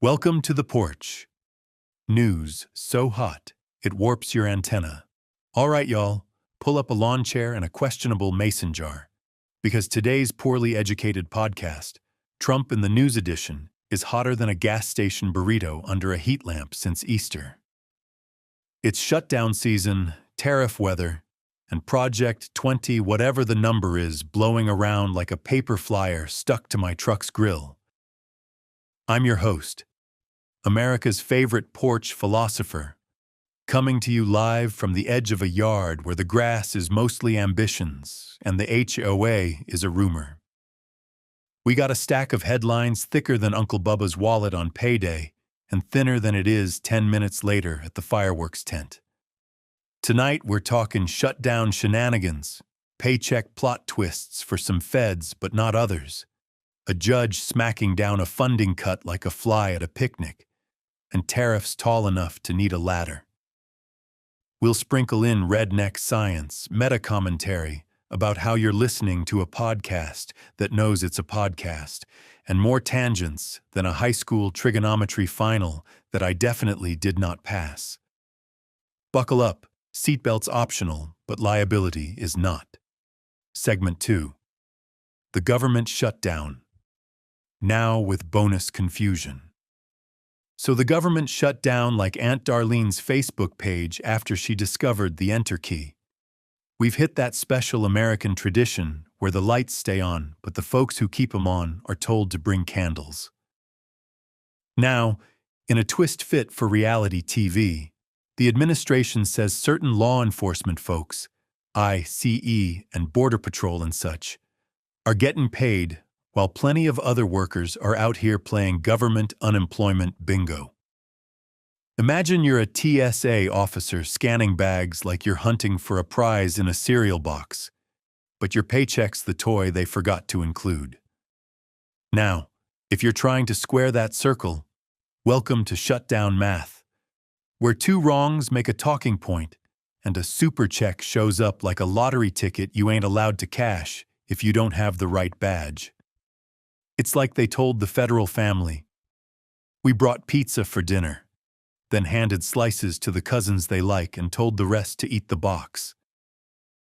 Welcome to the porch. News so hot, it warps your antenna. All right, y'all, pull up a lawn chair and a questionable mason jar. Because today's poorly educated podcast, Trump in the News Edition, is hotter than a gas station burrito under a heat lamp since Easter. It's shutdown season, tariff weather, and Project 20 whatever the number is blowing around like a paper flyer stuck to my truck's grill. I'm your host, America's favorite porch philosopher, coming to you live from the edge of a yard where the grass is mostly ambitions and the HOA is a rumor. We got a stack of headlines thicker than Uncle Bubba's wallet on payday and thinner than it is 10 minutes later at the fireworks tent. Tonight we're talking shutdown shenanigans, paycheck plot twists for some feds but not others, a judge smacking down a funding cut like a fly at a picnic, and tariffs tall enough to need a ladder. We'll sprinkle in redneck science, meta-commentary about how you're listening to a podcast that knows it's a podcast, and more tangents than a high school trigonometry final that I definitely did not pass. Buckle up, seatbelts optional, but liability is not. Segment 2. The government shutdown. Now with bonus confusion. So the government shut down like Aunt Darlene's Facebook page after she discovered the enter key. We've hit that special American tradition where the lights stay on, but the folks who keep them on are told to bring candles. Now, in a twist fit for reality TV, the administration says certain law enforcement folks, ICE and Border Patrol and such, are getting paid while plenty of other workers are out here playing government unemployment bingo. Imagine you're a TSA officer scanning bags like you're hunting for a prize in a cereal box, but your paycheck's the toy they forgot to include. Now, if you're trying to square that circle, welcome to Shutdown Math, where two wrongs make a talking point and a super check shows up like a lottery ticket you ain't allowed to cash if you don't have the right badge. It's like they told the federal family, "We brought pizza for dinner," then handed slices to the cousins they like and told the rest to eat the box.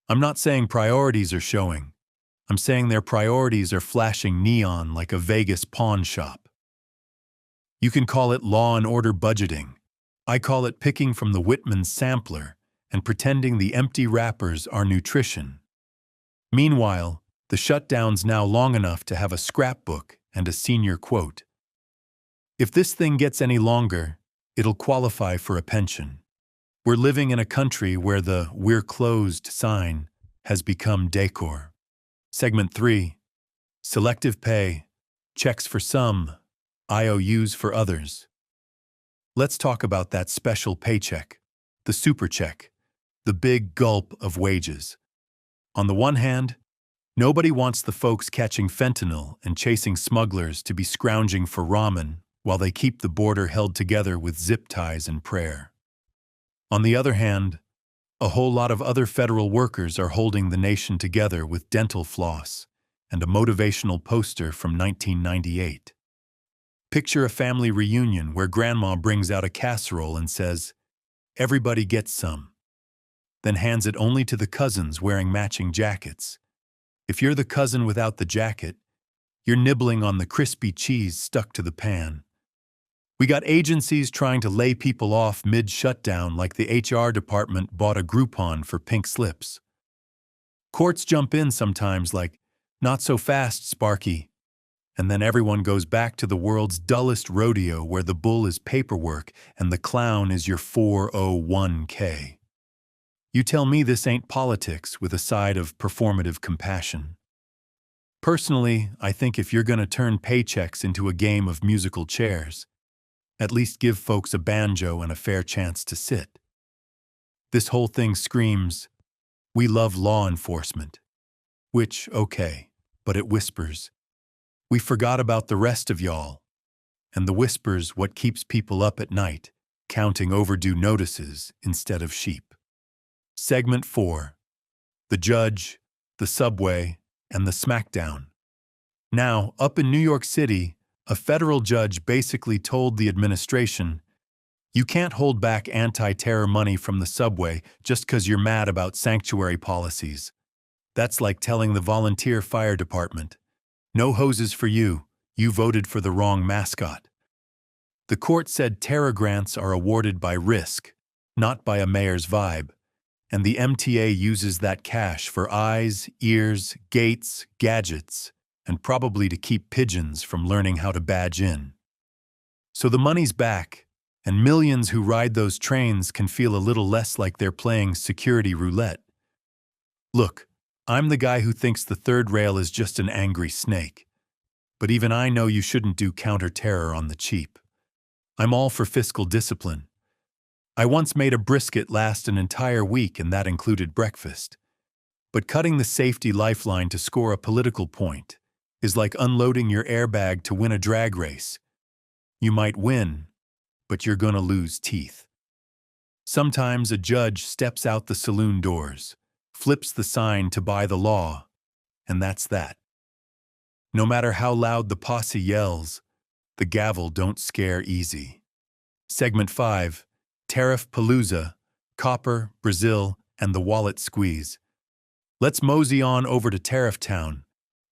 I'm not saying priorities are showing. I'm saying their priorities are flashing neon like a Vegas pawn shop. You can call it law and order budgeting. I call it picking from the Whitman's sampler and pretending the empty wrappers are nutrition. Meanwhile, the shutdown's now long enough to have a scrapbook and a senior quote. If this thing gets any longer, it'll qualify for a pension. We're living in a country where the "we're closed" sign has become decor. Segment 3. Selective pay. Checks for some, IOUs for others. Let's talk about that special paycheck, the super check, the big gulp of wages. On the one hand, nobody wants the folks catching fentanyl and chasing smugglers to be scrounging for ramen while they keep the border held together with zip ties and prayer. On the other hand, a whole lot of other federal workers are holding the nation together with dental floss and a motivational poster from 1998. Picture a family reunion where grandma brings out a casserole and says, "Everybody gets some," then hands it only to the cousins wearing matching jackets. If you're the cousin without the jacket, you're nibbling on the crispy cheese stuck to the pan. We got agencies trying to lay people off mid-shutdown like the HR department bought a Groupon for pink slips. Courts jump in sometimes like, "Not so fast, Sparky," and then everyone goes back to the world's dullest rodeo where the bull is paperwork and the clown is your 401k. You tell me this ain't politics with a side of performative compassion. Personally, I think if you're going to turn paychecks into a game of musical chairs, at least give folks a banjo and a fair chance to sit. This whole thing screams, "We love law enforcement," which, okay, but it whispers, "We forgot about the rest of y'all," and the whisper's what keeps people up at night, counting overdue notices instead of sheep. Segment 4. The judge, the subway, and the smackdown. Now, up in New York City, A federal judge basically told the administration, you can't hold back anti-terror money from the subway just because you're mad about sanctuary policies. That's like telling the volunteer fire department, no hoses for you, you voted for the wrong mascot. The court said terror grants are awarded by risk, not by a mayor's vibe, and the MTA uses that cash for eyes, ears, gates, gadgets, and probably to keep pigeons from learning how to badge in. So the money's back, and millions who ride those trains can feel a little less like they're playing security roulette. Look, I'm the guy who thinks the third rail is just an angry snake. But even I know you shouldn't do counter-terror on the cheap. I'm all for fiscal discipline. I once made a brisket last an entire week, and that included breakfast. But cutting the safety lifeline to score a political point is like unloading your airbag to win a drag race. You might win, but you're gonna lose teeth. Sometimes a judge steps out the saloon doors, flips the sign to buy the law, and that's that. No matter how loud the posse yells, the gavel don't scare easy. Segment 5, Tariff Palooza, Copper, Brazil, and the Wallet Squeeze. Let's mosey on over to Tariff Town,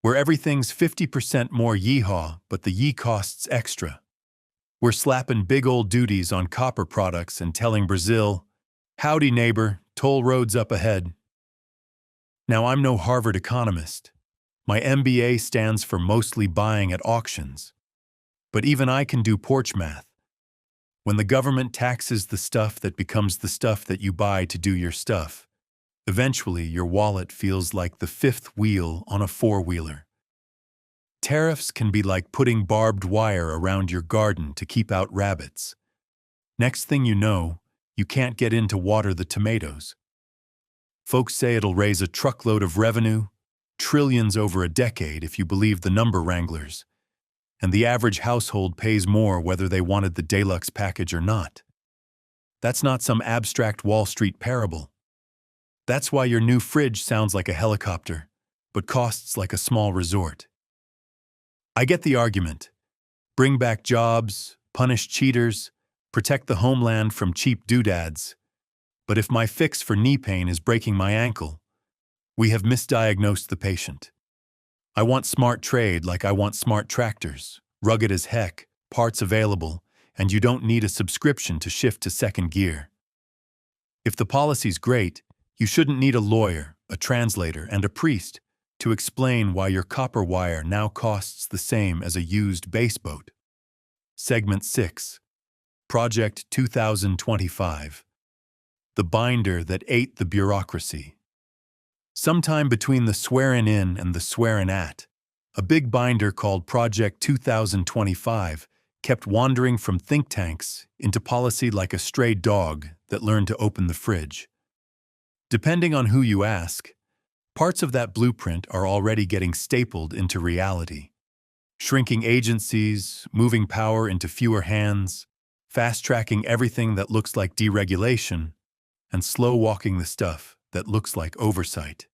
where everything's 50% more yeehaw, but the yee costs extra. We're slapping big old duties on copper products and telling Brazil, howdy neighbor, toll roads up ahead. Now I'm no Harvard economist. My MBA stands for mostly buying at auctions. But even I can do porch math. When the government taxes the stuff that becomes the stuff that you buy to do your stuff, eventually your wallet feels like the fifth wheel on a four-wheeler. Tariffs can be like putting barbed wire around your garden to keep out rabbits. Next thing you know, you can't get in to water the tomatoes. Folks say it'll raise a truckload of revenue, trillions over a decade if you believe the number wranglers, and the average household pays more whether they wanted the deluxe package or not. That's not some abstract Wall Street parable. That's why your new fridge sounds like a helicopter, but costs like a small resort. I get the argument. Bring back jobs, punish cheaters, protect the homeland from cheap doodads. But if my fix for knee pain is breaking my ankle, we have misdiagnosed the patient. I want smart trade like I want smart tractors, rugged as heck, parts available, and you don't need a subscription to shift to second gear. If the policy's great, you shouldn't need a lawyer, a translator, and a priest to explain why your copper wire now costs the same as a used bass boat. Segment 6. Project 2025. The binder that ate the bureaucracy. Sometime between the swearing in and the swearing at, a big binder called Project 2025 kept wandering from think tanks into policy like a stray dog that learned to open the fridge. Depending on who you ask, parts of that blueprint are already getting stapled into reality. Shrinking agencies, moving power into fewer hands, fast-tracking everything that looks like deregulation, and slow-walking the stuff that looks like oversight.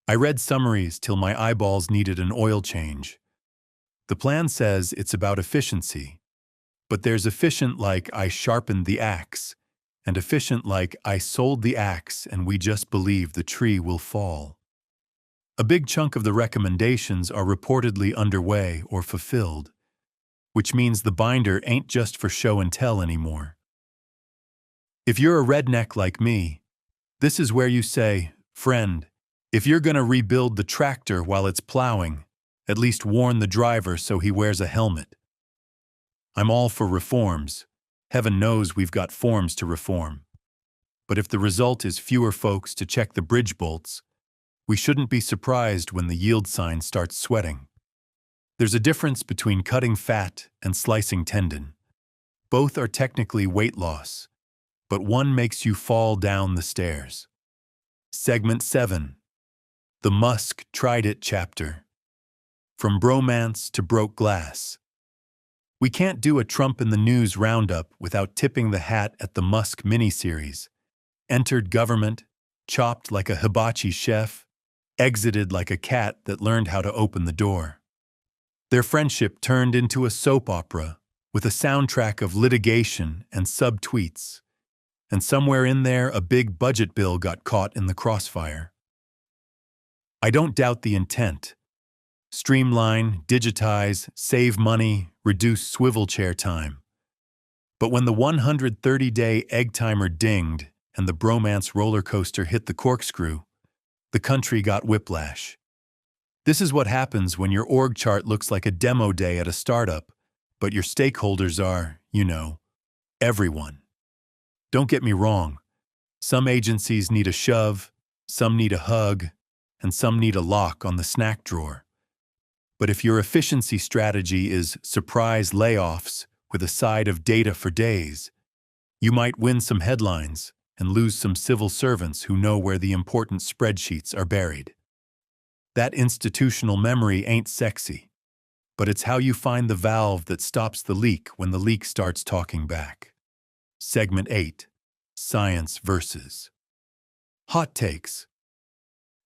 I read summaries till my eyeballs needed an oil change. The plan says it's about efficiency, but there's efficient like I sharpened the axe, and efficient like I sold the axe and we just believe the tree will fall. A big chunk of the recommendations are reportedly underway or fulfilled, which means the binder ain't just for show and tell anymore. If you're a redneck like me, this is where you say, friend, if you're gonna rebuild the tractor while it's plowing, at least warn the driver so he wears a helmet. I'm all for reforms. Heaven knows we've got forms to reform. But if the result is fewer folks to check the bridge bolts, we shouldn't be surprised when the yield sign starts sweating. There's a difference between cutting fat and slicing tendon. Both are technically weight loss, but one makes you fall down the stairs. Segment 7. The Musk Tried It chapter. From bromance to broke glass. We can't do a Trump in the News roundup without tipping the hat at the Musk miniseries. Entered government, chopped like a hibachi chef, exited like a cat that learned how to open the door. Their friendship turned into a soap opera with a soundtrack of litigation and sub-tweets. And somewhere in there, a big budget bill got caught in the crossfire. I don't doubt the intent. Streamline, digitize, save money, reduce swivel chair time. But when the 130-day egg timer dinged and the bromance roller coaster hit the corkscrew, the country got whiplash. This is what happens when your org chart looks like a demo day at a startup, but your stakeholders are, everyone. Don't get me wrong. Some agencies need a shove, some need a hug, and some need a lock on the snack drawer. But if your efficiency strategy is surprise layoffs with a side of data for days, you might win some headlines and lose some civil servants who know where the important spreadsheets are buried. That institutional memory ain't sexy, but it's how you find the valve that stops the leak when the leak starts talking back. Segment 8. Science versus hot takes.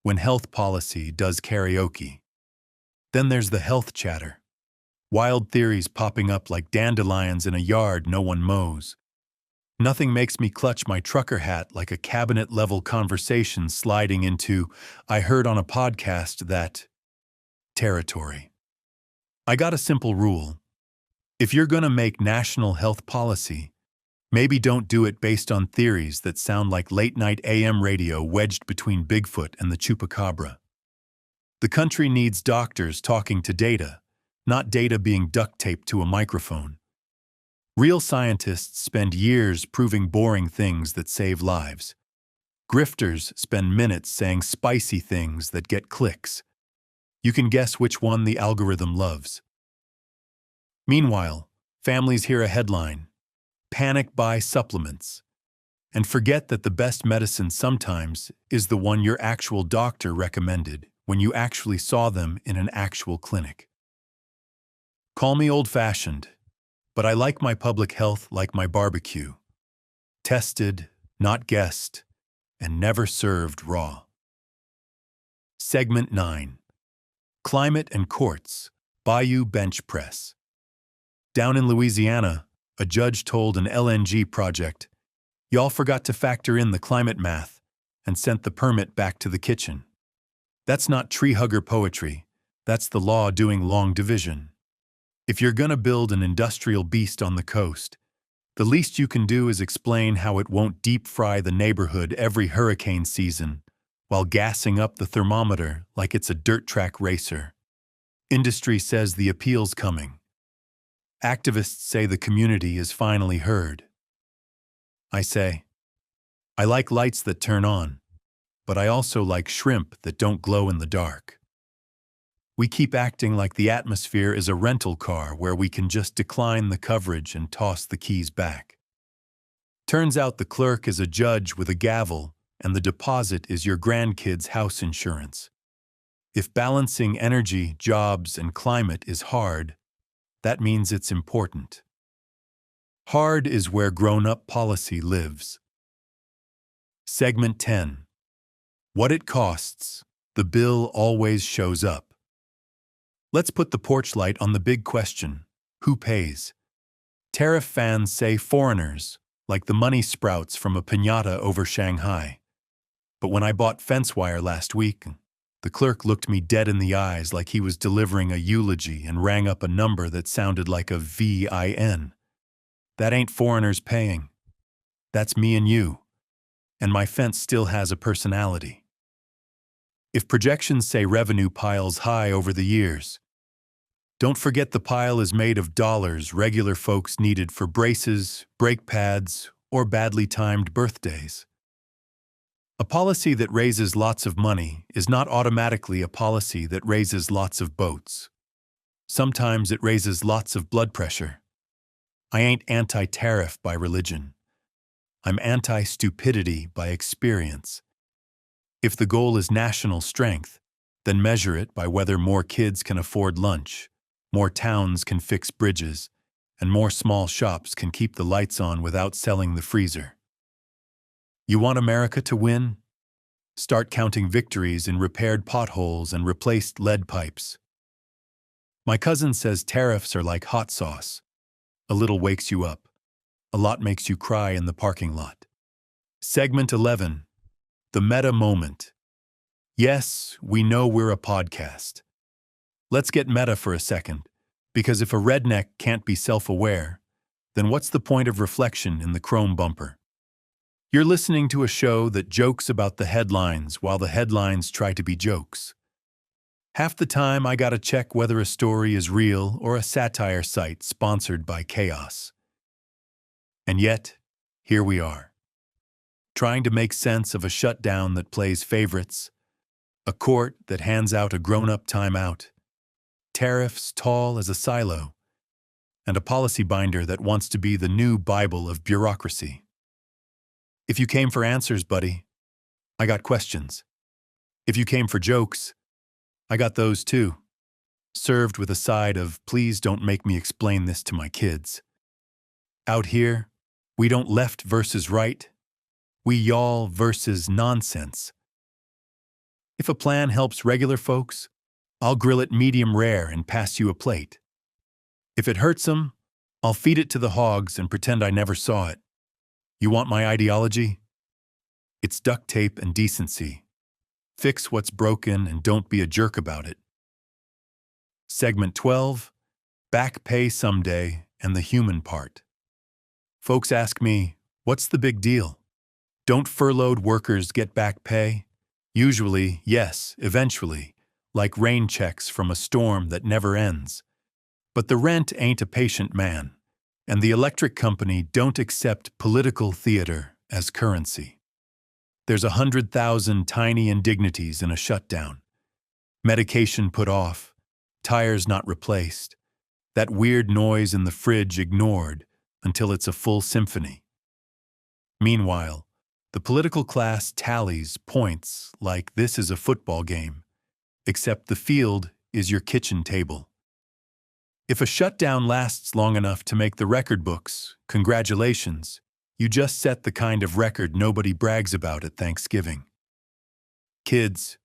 When health policy does karaoke. Then there's the health chatter. Wild theories popping up like dandelions in a yard no one mows. Nothing makes me clutch my trucker hat like a cabinet-level conversation sliding into, I heard on a podcast that, territory. I got a simple rule. If you're gonna make national health policy, maybe don't do it based on theories that sound like late-night AM radio wedged between Bigfoot and the Chupacabra. The country needs doctors talking to data, not data being duct-taped to a microphone. Real scientists spend years proving boring things that save lives. Grifters spend minutes saying spicy things that get clicks. You can guess which one the algorithm loves. Meanwhile, families hear a headline, "Panic buy supplements," and forget that the best medicine sometimes is the one your actual doctor recommended when you actually saw them in an actual clinic. Call me old-fashioned, but I like my public health like my barbecue. Tested, not guessed, and never served raw. Segment 9. Climate and Courts, Bayou Bench Press. Down in Louisiana, a judge told an LNG project, "Y'all forgot to factor in the climate math," and sent the permit back to the kitchen. That's not tree-hugger poetry. That's the law doing long division. If you're gonna build an industrial beast on the coast, the least you can do is explain how it won't deep-fry the neighborhood every hurricane season while gassing up the thermometer like it's a dirt track racer. Industry says the appeal's coming. Activists say the community is finally heard. I say, I like lights that turn on, but I also like shrimp that don't glow in the dark. We keep acting like the atmosphere is a rental car where we can just decline the coverage and toss the keys back. Turns out the clerk is a judge with a gavel, and the deposit is your grandkid's house insurance. If balancing energy, jobs, and climate is hard, that means it's important. Hard is where grown-up policy lives. Segment 10. What it costs, the bill always shows up. Let's put the porch light on the big question, who pays? Tariff fans say foreigners, like the money sprouts from a piñata over Shanghai. But when I bought fence wire last week, the clerk looked me dead in the eyes like he was delivering a eulogy and rang up a number that sounded like a VIN. That ain't foreigners paying. That's me and you. And my fence still has a personality. If projections say revenue piles high over the years, don't forget the pile is made of dollars regular folks needed for braces, brake pads, or badly timed birthdays. A policy that raises lots of money is not automatically a policy that raises lots of boats. Sometimes it raises lots of blood pressure. I ain't anti-tariff by religion. I'm anti-stupidity by experience. If the goal is national strength, then measure it by whether more kids can afford lunch, more towns can fix bridges, and more small shops can keep the lights on without selling the freezer. You want America to win? Start counting victories in repaired potholes and replaced lead pipes. My cousin says tariffs are like hot sauce. A little wakes you up. A lot makes you cry in the parking lot. Segment 11. The meta moment. Yes, we know we're a podcast. Let's get meta for a second, because if a redneck can't be self-aware, then what's the point of reflection in the chrome bumper? You're listening to a show that jokes about the headlines while the headlines try to be jokes. Half the time I gotta check whether a story is real or a satire site sponsored by chaos. And yet, here we are, trying to make sense of a shutdown that plays favorites, a court that hands out a grown-up timeout, tariffs tall as a silo, and a policy binder that wants to be the new Bible of bureaucracy. If you came for answers, buddy, I got questions. If you came for jokes, I got those too, served with a side of please don't make me explain this to my kids. Out here, we don't left versus right, we y'all versus nonsense. If a plan helps regular folks, I'll grill it medium rare and pass you a plate. If it hurts them, I'll feed it to the hogs and pretend I never saw it. You want my ideology? It's duct tape and decency. Fix what's broken and don't be a jerk about it. Segment 12. Back pay someday and the human part. Folks ask me, what's the big deal? Don't furloughed workers get back pay? Usually, yes, eventually, like rain checks from a storm that never ends. But the rent ain't a patient man, and the electric company don't accept political theater as currency. There's 100,000 tiny indignities in a shutdown. Medication put off, tires not replaced, that weird noise in the fridge ignored until it's a full symphony. Meanwhile, the political class tallies points like this is a football game, except the field is your kitchen table. If a shutdown lasts long enough to make the record books, congratulations, you just set the kind of record nobody brags about at Thanksgiving. Kids,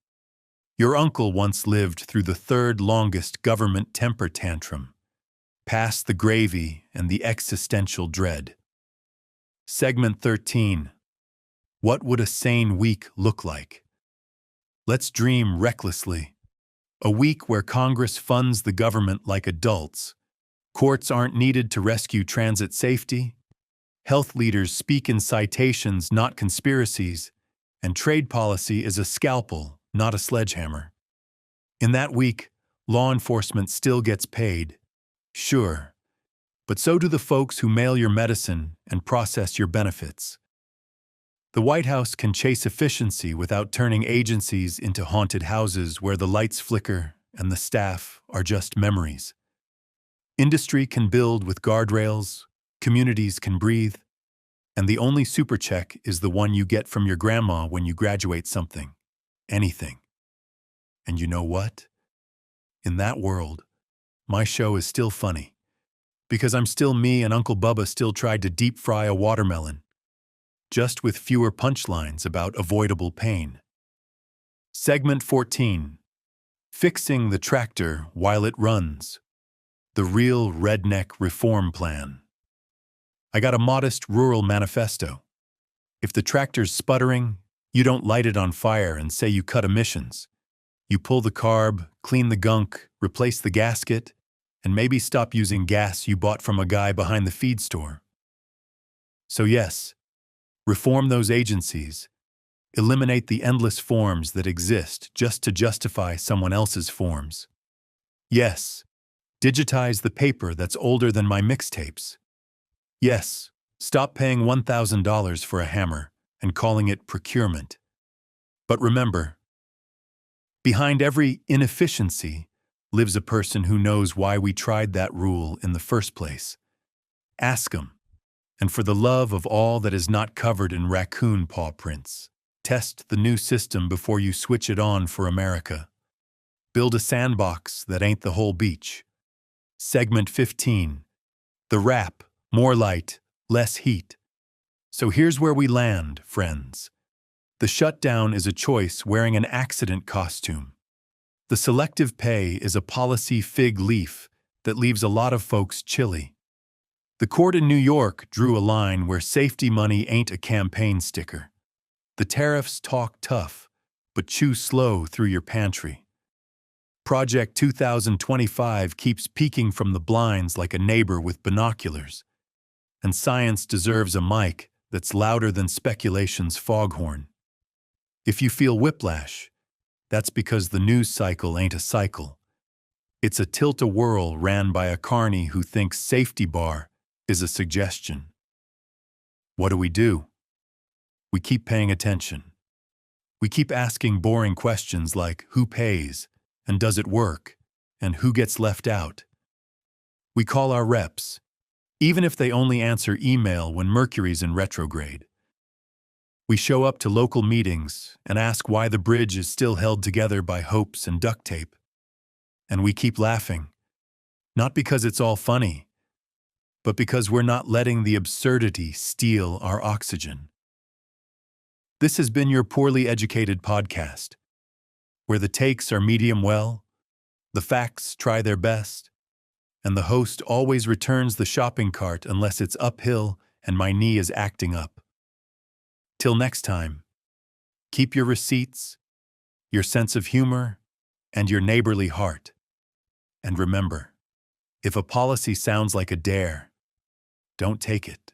your uncle once lived through the third longest government temper tantrum, past the gravy and the existential dread. Segment 13. What would a sane week look like? Let's dream recklessly. A week where Congress funds the government like adults, courts aren't needed to rescue transit safety, health leaders speak in citations, not conspiracies, and trade policy is a scalpel, not a sledgehammer. In that week, law enforcement still gets paid, sure, but so do the folks who mail your medicine and process your benefits. The White House can chase efficiency without turning agencies into haunted houses where the lights flicker and the staff are just memories. Industry can build with guardrails, communities can breathe, and the only super check is the one you get from your grandma when you graduate something, anything. And you know what? In that world, my show is still funny, because I'm still me and Uncle Bubba still tried to deep fry a watermelon, just with fewer punchlines about avoidable pain. Segment 14. Fixing the tractor while it runs. The real redneck reform plan. I got a modest rural manifesto. If the tractor's sputtering, you don't light it on fire and say you cut emissions. You pull the carb, clean the gunk, replace the gasket, and maybe stop using gas you bought from a guy behind the feed store. So yes, reform those agencies. Eliminate the endless forms that exist just to justify someone else's forms. Yes, digitize the paper that's older than my mixtapes. Yes, stop paying $1,000 for a hammer and calling it procurement. But remember, behind every inefficiency lives a person who knows why we tried that rule in the first place. Ask them. And for the love of all that is not covered in raccoon paw prints, test the new system before you switch it on for America. Build a sandbox that ain't the whole beach. Segment 15. The wrap, more light, less heat. So here's where we land, friends. The shutdown is a choice wearing an accident costume. The selective pay is a policy fig leaf that leaves a lot of folks chilly. The court in New York drew a line where safety money ain't a campaign sticker. The tariffs talk tough, but chew slow through your pantry. Project 2025 keeps peeking from the blinds like a neighbor with binoculars. And science deserves a mic that's louder than speculation's foghorn. If you feel whiplash, that's because the news cycle ain't a cycle. It's a tilt-a-whirl ran by a carny who thinks safety bar is a suggestion. What do? We keep paying attention. We keep asking boring questions like who pays, and does it work, and who gets left out. We call our reps, even if they only answer email when Mercury's in retrograde. We show up to local meetings and ask why the bridge is still held together by hopes and duct tape. And we keep laughing, not because it's all funny, but because we're not letting the absurdity steal our oxygen. This has been your Poorly Educated podcast, where the takes are medium well, the facts try their best, and the host always returns the shopping cart unless it's uphill and my knee is acting up. Till next time, keep your receipts, your sense of humor, and your neighborly heart. And remember, if a policy sounds like a dare, don't take it.